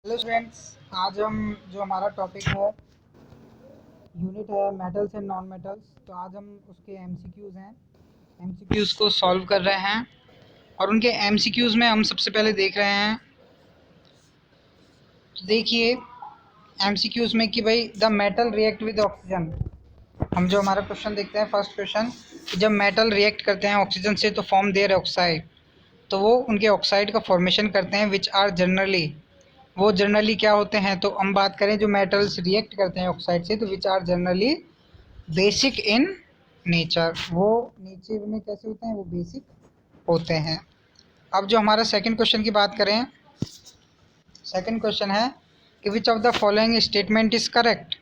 Hello students. आज हम जो हमारा टॉपिक है यूनिट है मेटल्स एंड नॉन मेटल्स। तो आज हम उसके एमसीक्यूज़ हैं, एमसीक्यूज़ को सॉल्व कर रहे हैं। और उनके एमसीक्यूज़ में हम सबसे पहले देख रहे हैं, तो देखिए एमसीक्यूज़ में कि भाई the metal react with oxygen. हम जो हमारा क्वेश्चन देखते हैं फर्स्ट क्वेश्चन, कि जब मेटल रिएक्ट करते हैं ऑक्सीजन से तो फॉर्म देयर ऑक्साइड, तो वो उनके ऑक्साइड का फॉर्मेशन करते हैं विच आर जनरली, वो जनरली क्या होते हैं। तो हम बात करें जो मेटल्स रिएक्ट करते हैं ऑक्साइड से, तो which are generally basic in nature, वो नेचर में कैसे होते हैं, वो बेसिक होते हैं। अब जो हमारा सेकंड क्वेश्चन की बात करें, सेकंड क्वेश्चन है कि which of the following statement is correct.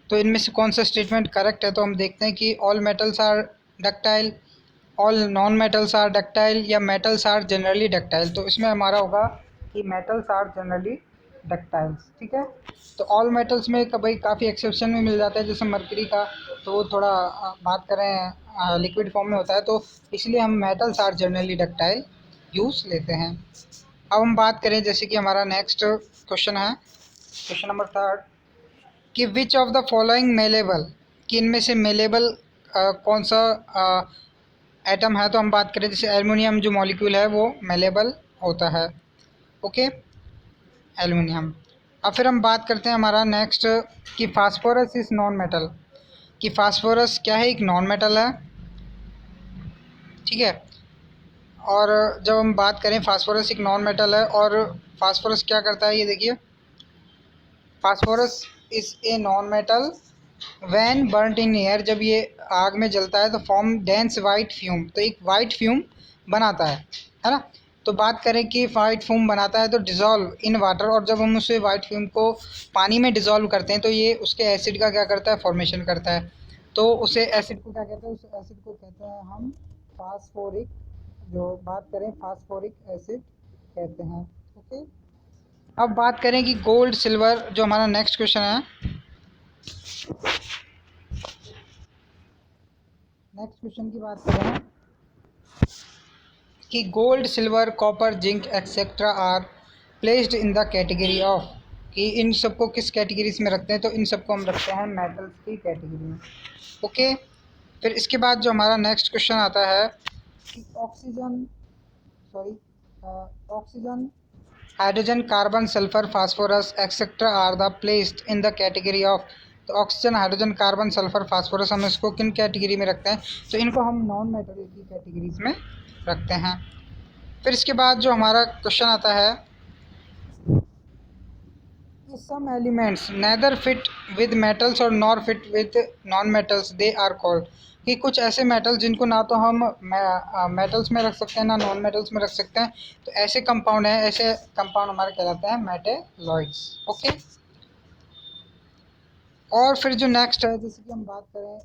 तो इनमें से कौन सा स्टेटमेंट करेक्ट है। तो हम देखते हैं कि all metals are ductile, all non metals are ductile, या मेटल्स आर जनरली डक्टाइल। तो इसमें हमारा होगा कि मेटल्स आर जनरली डक्टाइल्स। ठीक है। तो ऑल मेटल्स में भाई काफ़ी एक्सेप्शन में मिल जाता है, जैसे मरकरी का, तो वो थोड़ा बात करें लिक्विड फॉर्म में होता है, तो इसलिए हम metals are generally ductile use लेते हैं। अब हम बात करें जैसे कि हमारा नेक्स्ट क्वेश्चन है, क्वेश्चन नंबर थर्ड, कि which of the following malleable, कि इनमें से मेलेबल कौन सा एटम है। तो हम बात करें जैसे एल्युमिनियम जो मॉलिक्यूल है वो मेलेबल होता है। Okay, aluminium. अब फिर हम बात करते हैं हमारा नेक्स्ट, कि फास्फोरस इज नॉन मेटल, कि फास्फोरस क्या है, एक नॉन मेटल है। ठीक है। और जब हम बात करें फास्फोरस एक नॉन मेटल है, और फास्फोरस क्या करता है, ये देखिए, phosphorus is a non metal when burnt in air, जब ये आग में जलता है तो फॉर्म डेंस वाइट फ्यूम, तो एक वाइट फ्यूम बनाता है ना। तो बात करें कि वाइट फ्यूम बनाता है तो डिज़ोल्व इन वाटर, और जब हम उसे वाइट फ्यूम को पानी में डिज़ोल्व करते हैं तो ये उसके एसिड का क्या करता है, फॉर्मेशन करता है। तो उसे एसिड को क्या कहते हैं, उस एसिड को कहते हैं हम फास्फोरिक, जो बात करें फास्फोरिक एसिड कहते हैं। ओके। अब बात करें कि गोल्ड सिल्वर, जो हमारा नेक्स्ट क्वेश्चन है, नेक्स्ट क्वेश्चन की बात करें कि gold silver copper zinc etcetera are placed in the category of, कि इन सबको किस कैटेगरीज में रखते हैं। तो इन सबको हम रखते हैं मेटल्स की कैटेगरी में। ओके। फिर इसके बाद जो हमारा नेक्स्ट क्वेश्चन आता है कि oxygen, sorry, oxygen, hydrogen, carbon, sulphur, phosphorus etcetera are the placed in the category of. तो oxygen, hydrogen, carbon, sulphur, phosphorus, हम इसको किन कैटेगरी में रखते हैं। तो इनको हम नॉन मेटल की कैटेगरीज में रखते हैं। फिर इसके बाद जो हमारा क्वेश्चन आता है कि some elements neither fit with metals और nor fit with non metals they are called, कि कुछ ऐसे मेटल्स जिनको ना तो हम मेटल्स में रख सकते हैं ना नॉन मेटल्स में रख सकते हैं, तो ऐसे कंपाउंड हैं, ऐसे कंपाउंड हमारे कहलाते हैं मेटेलॉइड्स। ओके। और फिर जो नेक्स्ट है, जैसे कि हम बात करें,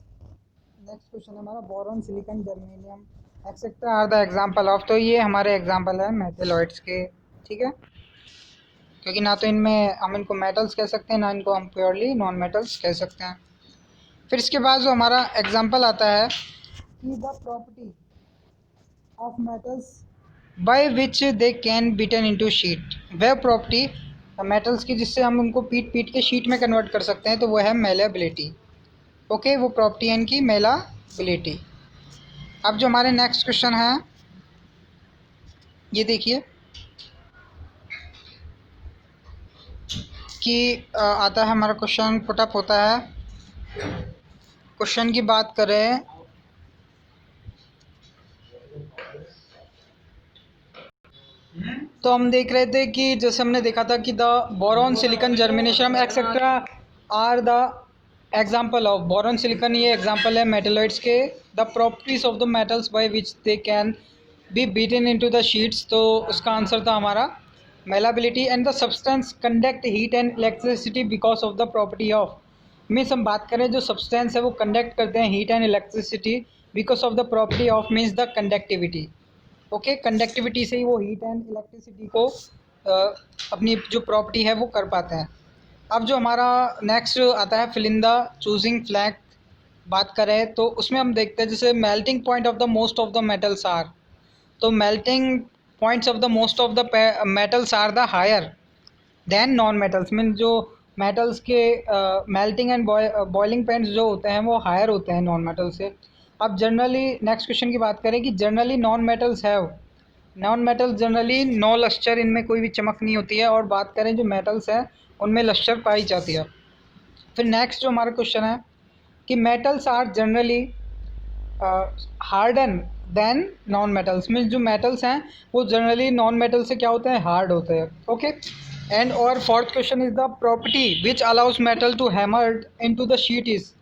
नेक्स्ट क्वेश्चन है हमारा boron, silicon, germanium etcetera are the example of. तो ये हमारे एग्जांपल है मेटेलॉइड्स के। ठीक है। क्योंकि ना तो इनमें हम इनको मेटल्स कह सकते हैं, ना इनको हम प्योरली नॉन मेटल्स कह सकते हैं। फिर इसके बाद जो हमारा एग्जांपल आता है कि the property of metals by which they can beaten into sheet, वह प्रॉपर्टी मेटल्स की जिससे हम उनको पीट पीट के शीट में कन्वर्ट कर सकते हैं, तो वो है मेलेबिलिटी। ओके, वो प्रॉपर्टी है इनकी मेलाबिलिटी। अब जो हमारे नेक्स्ट क्वेश्चन है, ये देखिए कि आता है हमारा क्वेश्चन पुटअप होता है। क्वेश्चन की बात करें तो हम देख रहे थे कि जैसे हमने देखा था कि the boron, silicon, germanium etcetera are the example of. Boron, silicon ये एग्जांपल है मेटलॉइड्स के। The properties of the metals by which they can be beaten into the sheets, तो उसका आंसर था हमारा malleability. And the substance conduct heat and electricity because of the property of, means हम बात करें जो सब्सटेंस है वो कंडक्ट करते हैं heat and electricity because of the property of, means the conductivity. Okay, conductivity से ही वो हीट एंड इलेक्ट्रिसिटी को अपनी जो प्रॉपर्टी है वो कर पाते हैं। अब जो हमारा नेक्स्ट आता है fill in the choosing flag, बात करें तो उसमें हम देखते हैं जैसे melting point of the most of the metals are, तो melting points of the most of the metals are the higher, than non metals mean जो मेटल्स के मेल्टिंग एंड बॉइलिंग पॉइंट्स जो होते हैं वो हायर होते हैं नॉन मेटल से। अब जनरली नेक्स्ट क्वेश्चन की बात करें कि generally non metals have, non metals generally no lustre, इनमें कोई भी चमक नहीं होती है, और बात करें जो मेटल्स हैं उनमें लस्टर पाई जाती है। फिर नेक्स्ट जो हमारा क्वेश्चन है कि metals are generally harder than non metals, mean जो मेटल्स हैं वो जनरली नॉन मेटल से क्या होते हैं, हार्ड होते हैं। ओके, एंड और fourth question is the property which allows metal to hammered into the sheet is,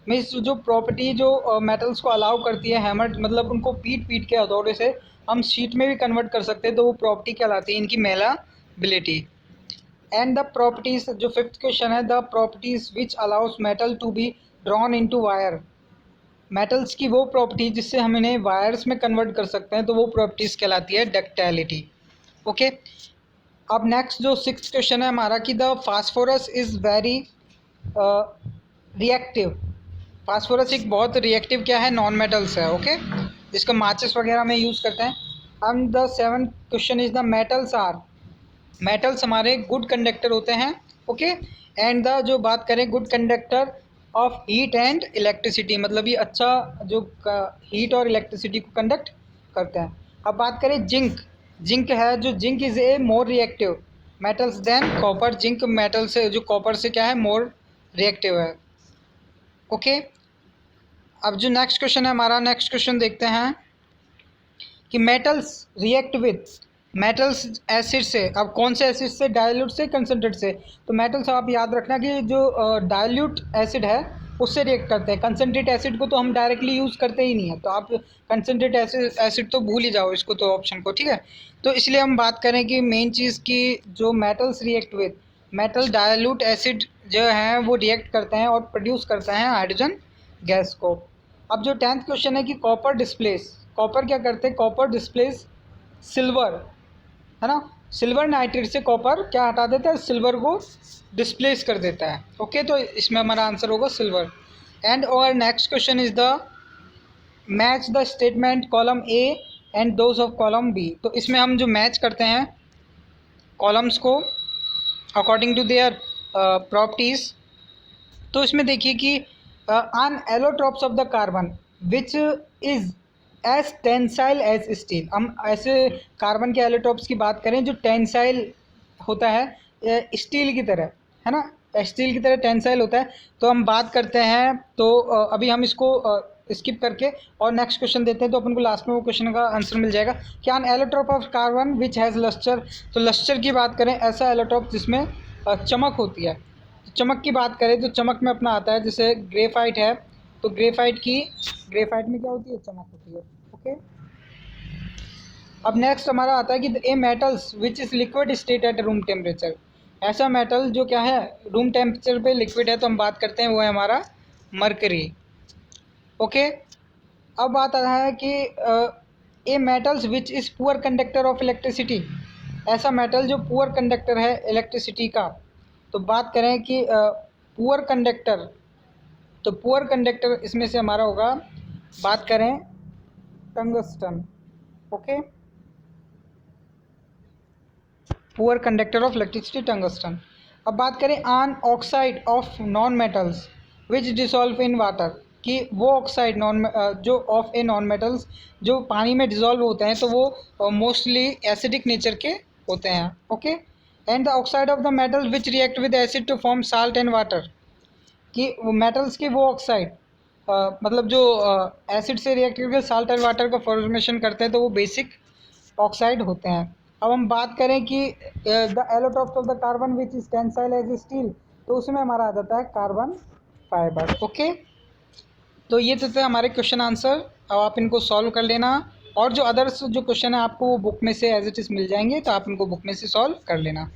means जो प्रॉपर्टी जो मेटल्स को अलाउ करती है हैमर्ड मतलब उनको पीट पीट के हथौड़े से हम शीट में भी कन्वर्ट कर सकते हैं, तो वो प्रॉपर्टी कहलाती है इनकी मेलाबिलिटी। एंड द प्रॉपर्टीज, जो फिफ्थ क्वेश्चन है, the properties which allows metal to be drawn into wire, metals की वो प्रॉपर्टी जिससे हम इन्हें वायर्स में कन्वर्ट कर सकते हैं, तो वो प्रॉपर्टीज़ कहलाती है डक्टिलिटी। ओके, अब नेक्स्ट जो सिक्स्थ क्वेश्चन है हमारा कि the phosphorus is very reactive, phosphorus एक बहुत रिएक्टिव क्या है, नॉन मेटल्स है। ओके, जिसका माचिस वगैरह में यूज़ करते हैं। And the seventh question is the metals are, metals हमारे गुड कंडक्टर होते हैं। ओके, एंड द जो बात करें good conductor of heat and electricity, मतलब ये अच्छा जो हीट और इलेक्ट्रिसिटी को कंडक्ट करते हैं। अब बात करें जिंक, जिंक है जो zinc is a more reactive metals than copper, zinc metal से जो कॉपर से क्या है मोर रिएक्टिव है। ओके, अब जो नेक्स्ट क्वेश्चन है हमारा, नेक्स्ट क्वेश्चन देखते हैं कि metals react with, metals acid से, अब कौन से एसिड से, डाइल्यूट से, कंसनट्रेट से। तो मेटल्स आप याद रखना कि जो डाइल्यूट एसिड है उससे रिएक्ट करते हैं, कंसनट्रेट एसिड को तो हम डायरेक्टली यूज़ करते ही नहीं है, तो आप कंसनट्रेट एसिड तो भूल ही जाओ इसको, तो ऑप्शन को, ठीक है। तो इसलिए हम बात करें कि मेन चीज़ की जो metals react with, metal dilute acid जो हैं वो रिएक्ट करते हैं और प्रोड्यूस करते हैं हाइड्रोजन गैस को। अब जो 10th क्वेश्चन है कि कॉपर डिस्प्लेस, कॉपर क्या करते हैं, कॉपर डिस्प्लेस सिल्वर, है ना, सिल्वर नाइट्रेट से कॉपर क्या हटा देता है, सिल्वर को डिस्प्लेस कर देता है। ओके, तो इसमें हमारा आंसर होगा सिल्वर। एंड और next question is the match the statement column A and those of column B. तो इसमें हम जो मैच करते हैं कॉलम्स को अकॉर्डिंग टू देयर प्रॉपर्टीज़, तो इसमें देखिए कि on allotropes of the carbon which is as tensile as steel, हम ऐसे कार्बन के एलोट्रॉप्स की बात करें जो टेंसाइल होता है स्टील की तरह, है ना, स्टील की तरह टेंसाइल होता है। तो हम बात करते हैं, तो अभी हम इसको स्किप करके और नेक्स्ट क्वेश्चन देते हैं, तो अपन को लास्ट में वो क्वेश्चन का आंसर मिल जाएगा कि on allotrope of carbon which has lustre. तो लस्टर की बात करें, ऐसा एलोट्रॉप जिसमें चमक होती है। तो चमक की बात करें तो चमक में अपना आता है जैसे ग्रेफाइट है, तो ग्रेफाइट में क्या होती है, चमक होती है। ओके, अब नेक्स्ट हमारा आता है कि a metals which is liquid state at room temperature, ऐसा मेटल जो क्या है रूम टेम्परेचर पे लिक्विड है, तो हम बात करते हैं वो है हमारा मरकरी। ओके, अब बात आता है कि a metals which is poor conductor of electricity, ऐसा मेटल जो पुअर कंडक्टर है इलेक्ट्रिसिटी का। तो बात करें कि पुअर कंडक्टर, तो पुअर कंडक्टर इसमें से हमारा होगा, बात करें tungsten. Okay, poor conductor of electricity tungsten. अब बात करें on oxide of non metals which dissolve in water, कि वो ऑक्साइड जो ऑफ ए नॉन मेटल्स जो पानी में डिसॉल्व होते हैं, तो वो मोस्टली एसिडिक नेचर के होते हैं। Okay, and the oxide of the metal which react with acid to form salt and water, कि वो मेटल्स के वो ऑक्साइड मतलब जो एसिड से रिएक्ट करके साल्ट एंड वाटर का फॉर्मेशन करते हैं, तो वो बेसिक ऑक्साइड होते हैं। अब हम बात करें कि the allotropes of the carbon which is tensile as steel, तो उसमें हमारा आ जाता है कार्बन फाइबर। ओके, तो ये तो थे हमारे क्वेश्चन आंसर, अब आप इनको सॉल्व कर लेना, और जो अदर्स जो क्वेश्चन है आपको वो बुक में से एज इट इज़ मिल जाएंगे, तो आप इनको बुक में से सॉल्व कर लेना।